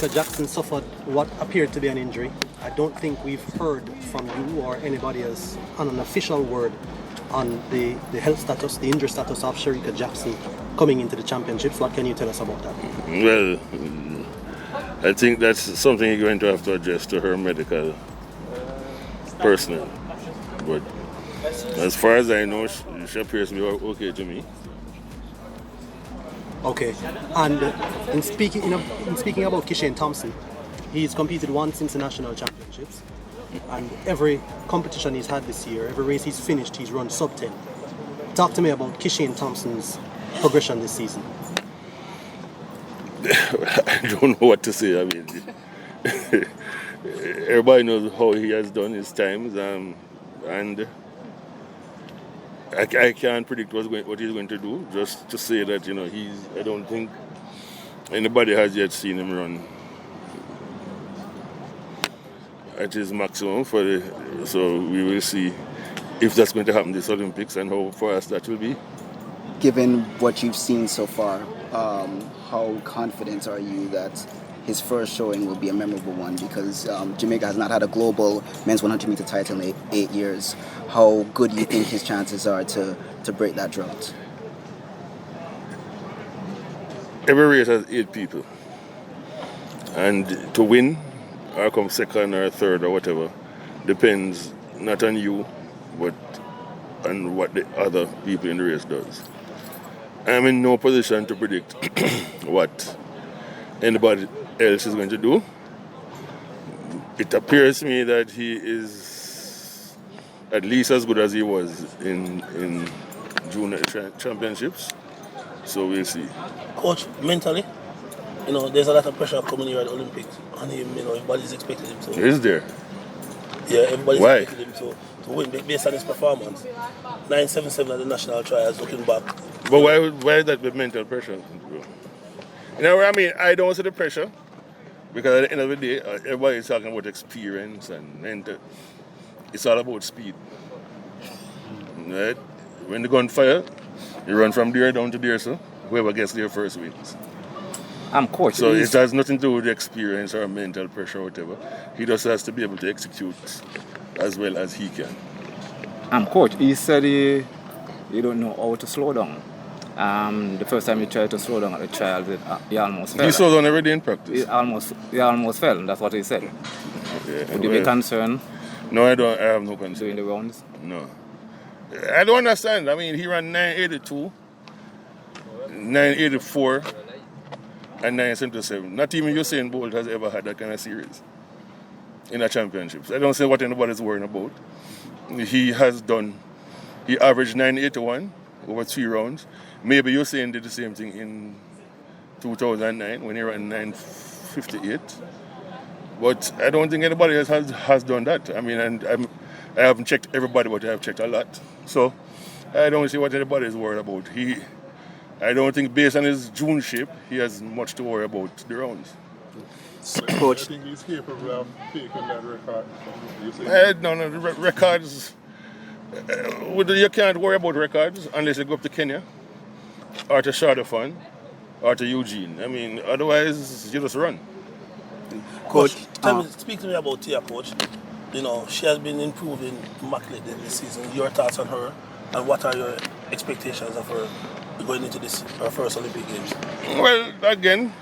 Shericka Jackson suffered what appeared to be an injury. I don't think we've heard from you or anybody else on an official word on the health status, the injury status of Shericka Jackson coming into the championships. What can you tell us about that? Well, I think that's something you're going to have to adjust to her medical personnel. But as far as I know, she appears to be okay to me. Okay, and in speaking about Kishane Thompson, he's competed once in the national championships, and every competition he's had this year, every race he's finished, he's run sub 10. Talk to me about Kishane Thompson's progression this season. I don't know what to say. I mean, everybody knows how he has done his times, and I can't predict what he's going to do. Just to say that, I don't think anybody has yet seen him run at his maximum so we will see if that's going to happen this Olympics and how fast that will be. Given what you've seen so far, how confident are you that his first showing will be a memorable one? Because Jamaica has not had a global men's 100-meter title in 8 years. How good do you think his chances are to break that drought? Every race has 8 people. And to win, or come second or third or whatever, depends not on you, but on what the other people in the race does. I'm in no position to predict what anybody else is going to do. It appears to me that he is at least as good as he was in June championships. So we'll see. Coach, mentally, there's a lot of pressure coming here at the Olympics on him. Everybody's expecting him to. Is there? Yeah, everybody's Why? expecting him to win based on his performance. 9.77 at the national trials, looking back. But why is that with mental pressure? I don't see the pressure because at the end of the day, everybody's talking about experience and it's all about speed. Right? When the gun fire, you run from there down to there, so whoever gets there first wins. Coach. So it has nothing to do with experience or mental pressure or whatever. He just has to be able to execute as well as he can. Coach, he said he don't know how to slow down. The first time he tried to slow down at the trial, he almost fell. He slows down every day in practice. He almost fell. That's what he said. Would you be concerned? No, I don't. I have no concern. Doing the rounds? No. I don't understand. He ran 9.82, 9.84, and 9.77. Not even Usain Bolt has ever had that kind of series in the championships. I don't see what anybody's worrying about. He averaged 9.81 over 3 rounds. Maybe Usain did the same thing in 2009 when he ran 9.58. But I don't think anybody else has done that. I haven't checked everybody, but I have checked a lot. So I don't see what anybody is worried about. I don't think based on his June shape, he has much to worry about the rounds. Coach, I think he's capable of taking that record. No, the records. You can't worry about records unless you go up to Kenya, or to Shardafan, or to Eugene. Otherwise you just run. Coach, speak to me about Tia, Coach. She has been improving immaculately this season. Your thoughts on her, and what are your expectations of her going into her first Olympic Games? Well, again,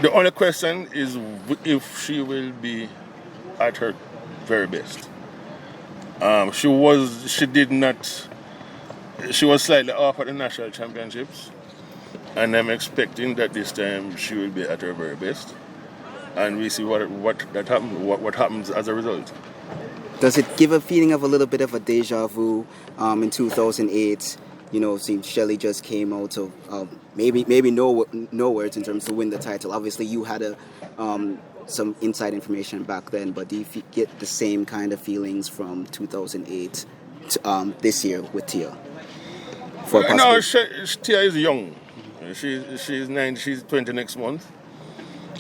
the only question is if she will be at her very best. She was slightly off at the national championships, and I'm expecting that this time she will be at her very best, and we see what happens as a result. does it give a feeling of a little bit of a deja vu in 2008? Seems Shelley just came out of maybe no words in terms to win the title. Obviously, you had some inside information back then, but do you get the same kind of feelings from 2008 to this year with Tia? No, Tia is young. She's 9. She's 20 next month.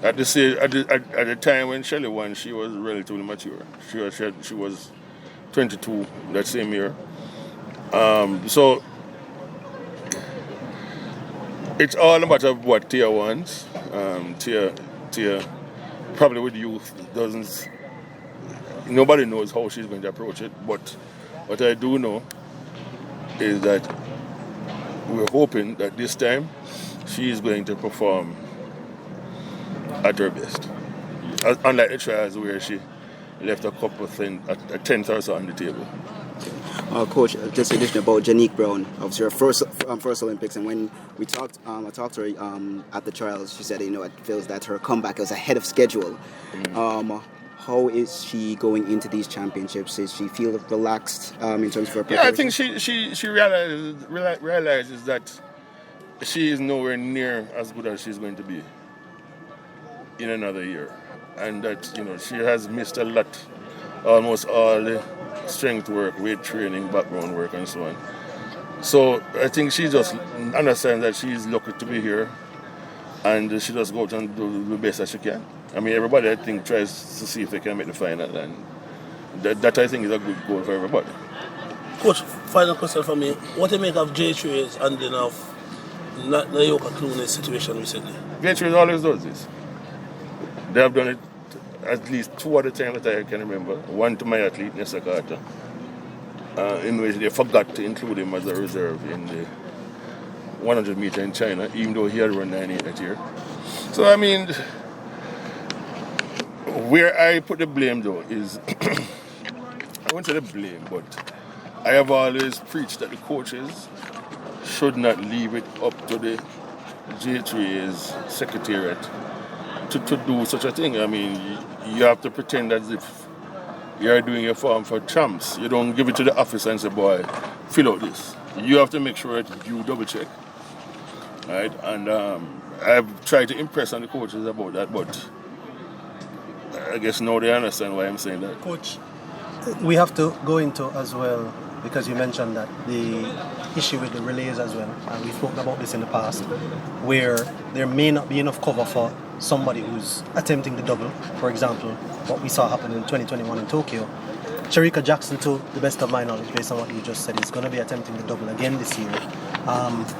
At the time when Shelley won, she was relatively mature. She was 22 that same year. So It's all a matter of what Tia wants. Tia probably with youth doesn't. Nobody knows how she's going to approach it. But what I do know is that we're hoping that this time she is going to perform at her best. Unlike the trials where she left a couple of things, a tenth or so on the table. Coach, just addition about Janique Brown, obviously her first Olympics, and when we talked, I talked to her at the trials. She said, it feels that her comeback was ahead of schedule. How is she going into these championships? Does she feel relaxed in terms of her preparation? Yeah, I think she realizes that she is nowhere near as good as she's going to be in another year, and that she has missed a lot, almost all the strength work, weight training, background work, and so on. So I think she just understands that she's lucky to be here, and she just go out and do the best that she can. I mean, everybody, I think, tries to see if they can make the final, and that I think is a good goal for everybody. Coach, final question for me. What do you make of JAAA's handling of Jamaica Gleaner's situation recently? JAAA always does this. They have done it at least 2 other times that I can remember. One to my athlete, Nessa Carter, in which they forgot to include him as a reserve in the 100 meter in China, even though he had run 9.8 that year. So, I mean, where I put the blame, though, is I won't say the blame, but I have always preached that the coaches should not leave it up to the JAA's secretariat to do such a thing. I mean, you have to pretend as if you're doing your form for champs. You don't give it to the office and say, boy, fill out this. You have to make sure that you double check. Right? And I've tried to impress on the coaches about that, but I guess now they understand why I'm saying that. Coach, we have to go into as well, because you mentioned that the issue with the relays as well, and we've spoken about this in the past, where there may not be enough cover for somebody who's attempting the double. For example, what we saw happen in 2021 in Tokyo. Shericka Jackson, to the best of my knowledge, based on what you just said, is going to be attempting the double again this year.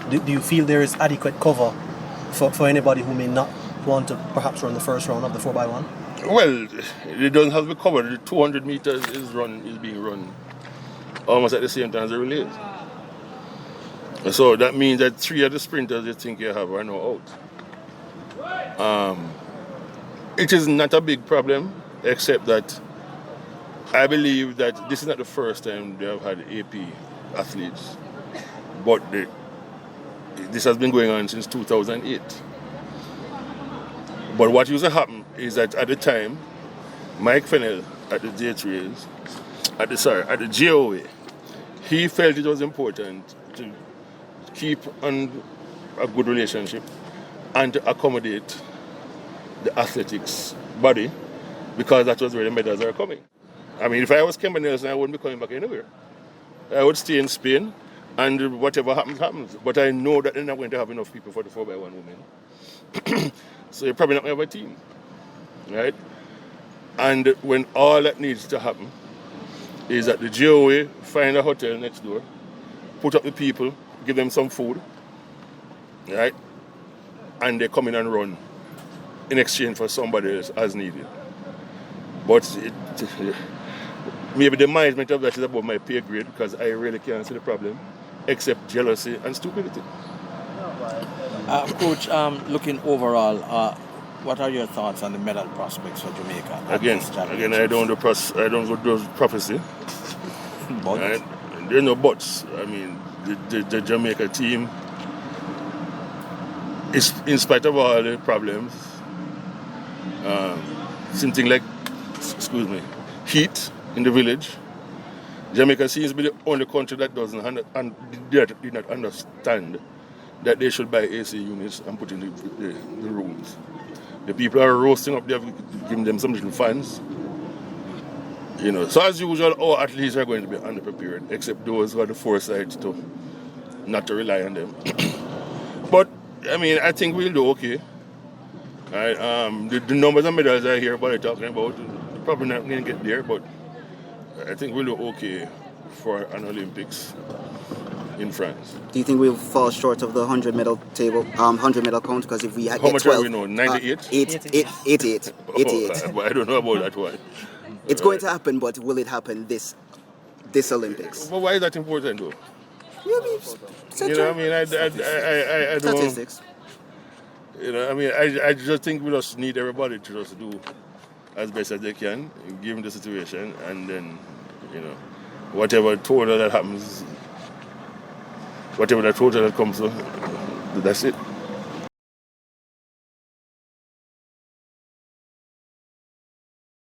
Do you feel there is adequate cover for anybody who may not want to perhaps run the first round of the 4x1? Well, it doesn't have to be covered. The 200 meters is being run almost at the same time as the relays. So that means that 3 of the sprinters you think you have are now out. It is not a big problem, except that I believe that this is not the first time they have had AP athletes, but this has been going on since 2008. But what used to happen is that at the time, Mike Fennell at the JAA's, at the JAAA, he felt it was important to keep on a good relationship and to accommodate the athletics body, because that was where the medals are coming. I mean, if I was Kemba Nelson, I wouldn't be coming back anywhere. I would stay in Spain, and whatever happens, happens. But I know that they're not going to have enough people for the 4x1 women. So you're probably not going to have a team, right? And when all that needs to happen is that the JAAA find a hotel next door, put up the people, give them some food, right? And they come in and run in exchange for somebody else as needed. But maybe the management of that is above my pay grade, because I really can't see the problem, except jealousy and stupidity. Coach, looking overall, what are your thoughts on the medal prospects for Jamaica? Again, I don't do prophecy. But right? There are no buts. I mean, the Jamaica team, is, in spite of all the problems, something like, heat in the village, Jamaica seems to be the only country that did not understand that they should buy AC units and put in the rooms. The people are roasting up there, giving them some little fans. So as usual, our athletes are going to be underprepared, except those who have the foresight to not to rely on them. But I mean, I think we'll do okay. Right? The numbers of medals I hear everybody talking about, probably not going to get there, but I think we'll do okay for an Olympics. in France. Do you think we'll fall short of the 100 medal table, 100 medal count? Because if we How get much 12, are we now? 98? 88. But I don't know about that one. It's going to happen, but will it happen this Olympics? But why is that important though? Yeah, I mean, You know, I mean, I don't. statistics. You know, I mean, I just think we just need everybody to just do as best as they can, given the situation, and then, you know, whatever total that happens, whatever the total that comes, that's it.